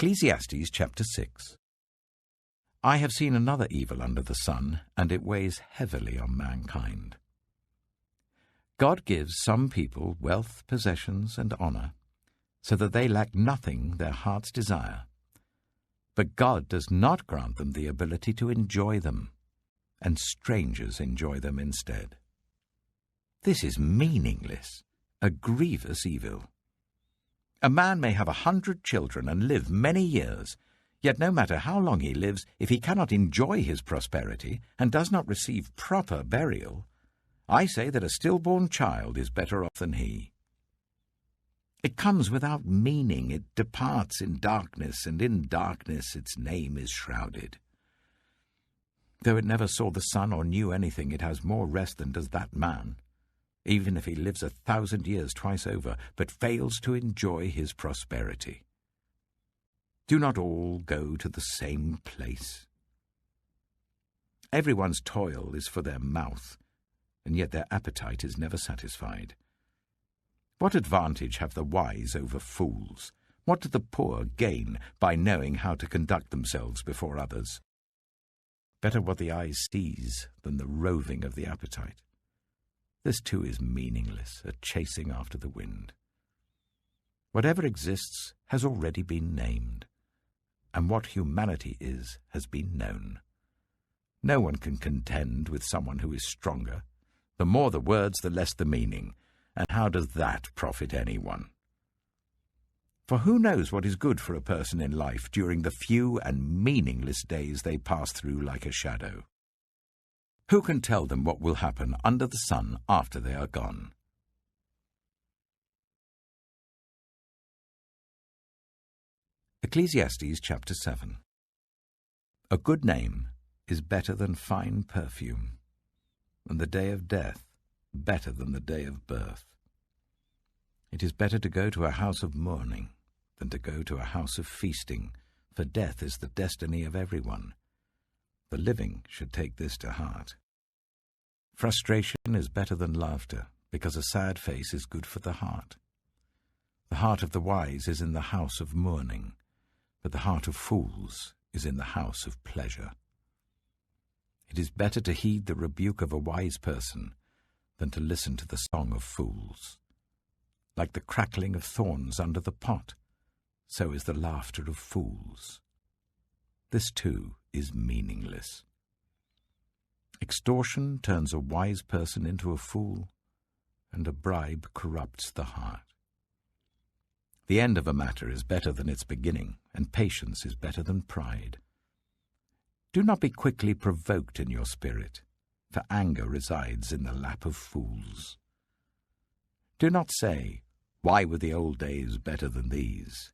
Ecclesiastes chapter 6. I have seen another evil under the sun, and it weighs heavily on mankind. God gives some people wealth, possessions, and honor, so that they lack nothing their hearts desire. But God does not grant them the ability to enjoy them, and strangers enjoy them instead. This is meaningless, a grievous evil. A man may have 100 children and live many years, yet no matter how long he lives, if he cannot enjoy his prosperity and does not receive proper burial, I say that a stillborn child is better off than he. It comes without meaning, it departs in darkness, and in darkness its name is shrouded. Though it never saw the sun or knew anything, it has more rest than does that man, even if he lives 1,000 years twice over, but fails to enjoy his prosperity. Do not all go to the same place? Everyone's toil is for their mouth, and yet their appetite is never satisfied. What advantage have the wise over fools? What do the poor gain by knowing how to conduct themselves before others? Better what the eye sees than the roving of the appetite. This too is meaningless, a chasing after the wind. Whatever exists has already been named, and what humanity is has been known. No one can contend with someone who is stronger. The more the words, the less the meaning, and how does that profit anyone? For who knows what is good for a person in life during the few and meaningless days they pass through like a shadow? Who can tell them what will happen under the sun after they are gone? Ecclesiastes chapter 7. A good name is better than fine perfume, and the day of death better than the day of birth. It is better to go to a house of mourning than to go to a house of feasting, for death is the destiny of everyone. The living should take this to heart. Frustration is better than laughter, because a sad face is good for the heart. The heart of the wise is in the house of mourning, but the heart of fools is in the house of pleasure. It is better to heed the rebuke of a wise person than to listen to the song of fools. Like the crackling of thorns under the pot, so is the laughter of fools. This too is meaningless. Extortion turns a wise person into a fool, and a bribe corrupts the heart. The end of a matter is better than its beginning, and patience is better than pride. Do not be quickly provoked in your spirit, for anger resides in the lap of fools. Do not say, "Why were the old days better than these?"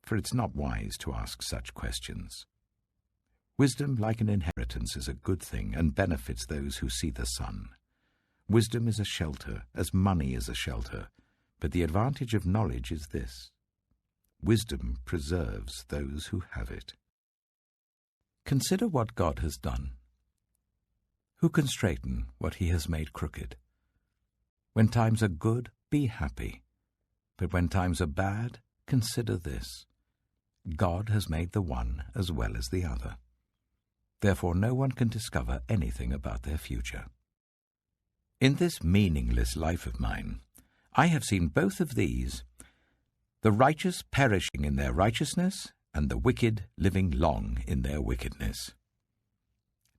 For it's not wise to ask such questions. Wisdom, like an inheritance, is a good thing and benefits those who see the sun. Wisdom is a shelter, as money is a shelter, but the advantage of knowledge is this: wisdom preserves those who have it. Consider what God has done. Who can straighten what he has made crooked? When times are good, be happy. But when times are bad, consider this: God has made the one as well as the other. Therefore no one can discover anything about their future. In this meaningless life of mine, I have seen both of these, the righteous perishing in their righteousness, and the wicked living long in their wickedness.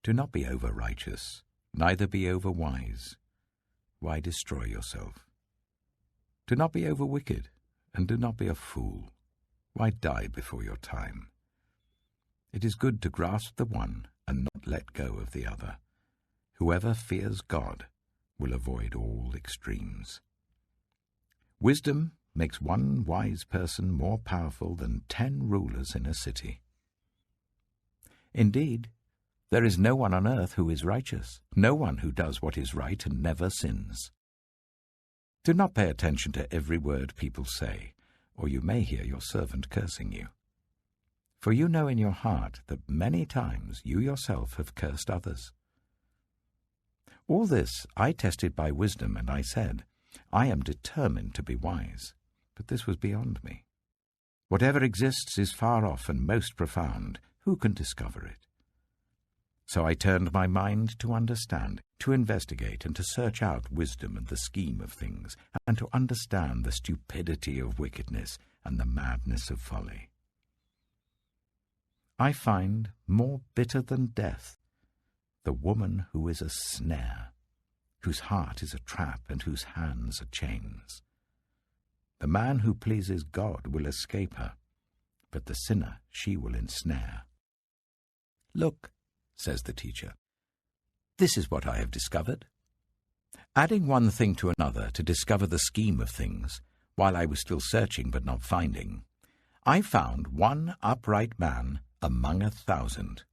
Do not be over-righteous, neither be over-wise. Why destroy yourself? Do not be over-wicked, and do not be a fool. Why die before your time? It is good to grasp the one and not let go of the other. Whoever fears God will avoid all extremes. Wisdom makes one wise person more powerful than 10 rulers in a city. Indeed, there is no one on earth who is righteous, no one who does what is right and never sins. Do not pay attention to every word people say, or you may hear your servant cursing you. For you know in your heart that many times you yourself have cursed others. All this I tested by wisdom, and I said, I am determined to be wise, but this was beyond me. Whatever exists is far off and most profound. Who can discover it? So I turned my mind to understand, to investigate, and to search out wisdom and the scheme of things, and to understand the stupidity of wickedness and the madness of folly. I find more bitter than death the woman who is a snare, whose heart is a trap and whose hands are chains. The man who pleases God will escape her, but the sinner she will ensnare. Look, says the teacher, this is what I have discovered. Adding one thing to another to discover the scheme of things, while I was still searching but not finding, I found one upright man among 1,000,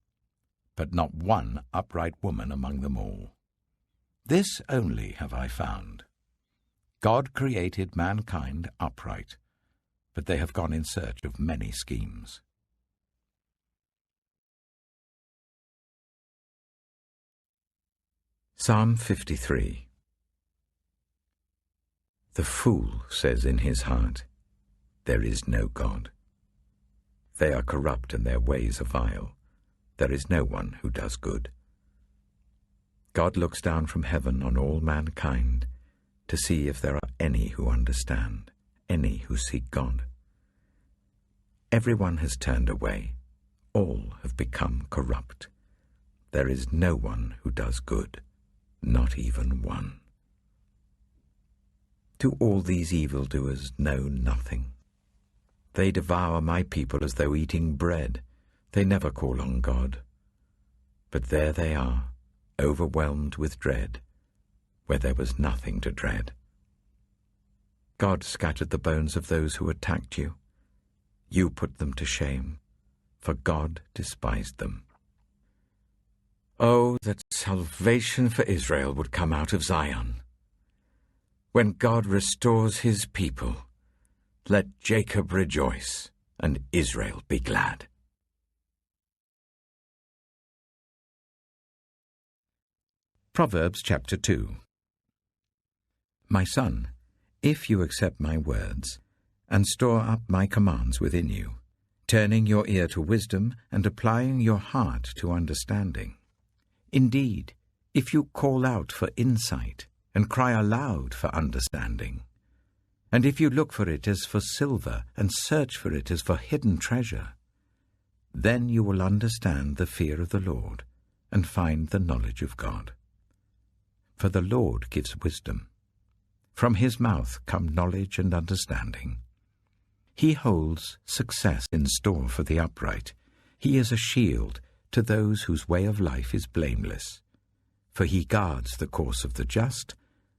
but not one upright woman among them all. This only have I found. God created mankind upright, but they have gone in search of many schemes. Psalm 53. The fool says in his heart, there is no God. They are corrupt and their ways are vile. There is no one who does good. God looks down from heaven on all mankind to see if there are any who understand, any who seek God. Everyone has turned away. All have become corrupt. There is no one who does good, not even one. Do all these evildoers know nothing? They devour my people as though eating bread. They never call on God. But there they are, overwhelmed with dread, where there was nothing to dread. God scattered the bones of those who attacked you. You put them to shame, for God despised them. Oh, that salvation for Israel would come out of Zion. When God restores his people, let Jacob rejoice and Israel be glad. Proverbs chapter 2. My son, if you accept my words and store up my commands within you, turning your ear to wisdom and applying your heart to understanding, indeed, if you call out for insight and cry aloud for understanding, and if you look for it as for silver and search for it as for hidden treasure, then you will understand the fear of the Lord and find the knowledge of God. For the Lord gives wisdom. From his mouth come knowledge and understanding. He holds success in store for the upright. He is a shield to those whose way of life is blameless. For he guards the course of the just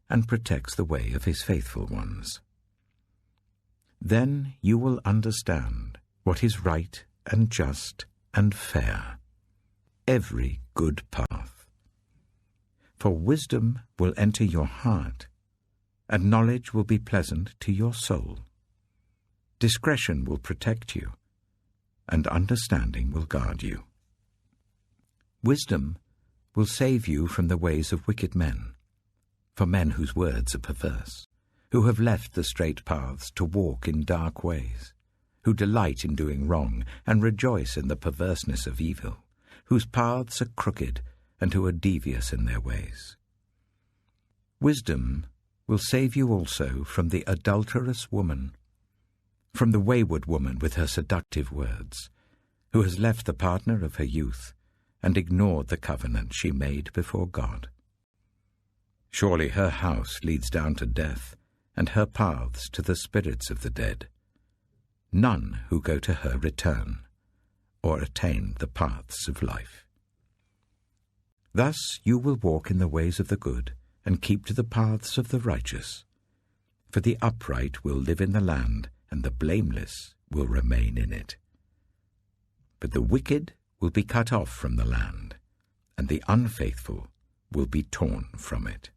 and protects the way of his faithful ones. Then you will understand what is right and just and fair, every good path. For wisdom will enter your heart, and knowledge will be pleasant to your soul. Discretion will protect you, and understanding will guard you. Wisdom will save you from the ways of wicked men, for men whose words are perverse, who have left the straight paths to walk in dark ways, who delight in doing wrong and rejoice in the perverseness of evil, whose paths are crooked and who are devious in their ways. Wisdom will save you also from the adulterous woman, from the wayward woman with her seductive words, who has left the partner of her youth and ignored the covenant she made before God. Surely her house leads down to death, and her paths to the spirits of the dead. None who go to her return, or attain the paths of life. Thus you will walk in the ways of the good, and keep to the paths of the righteous. For the upright will live in the land, and the blameless will remain in it. But the wicked will be cut off from the land, and the unfaithful will be torn from it.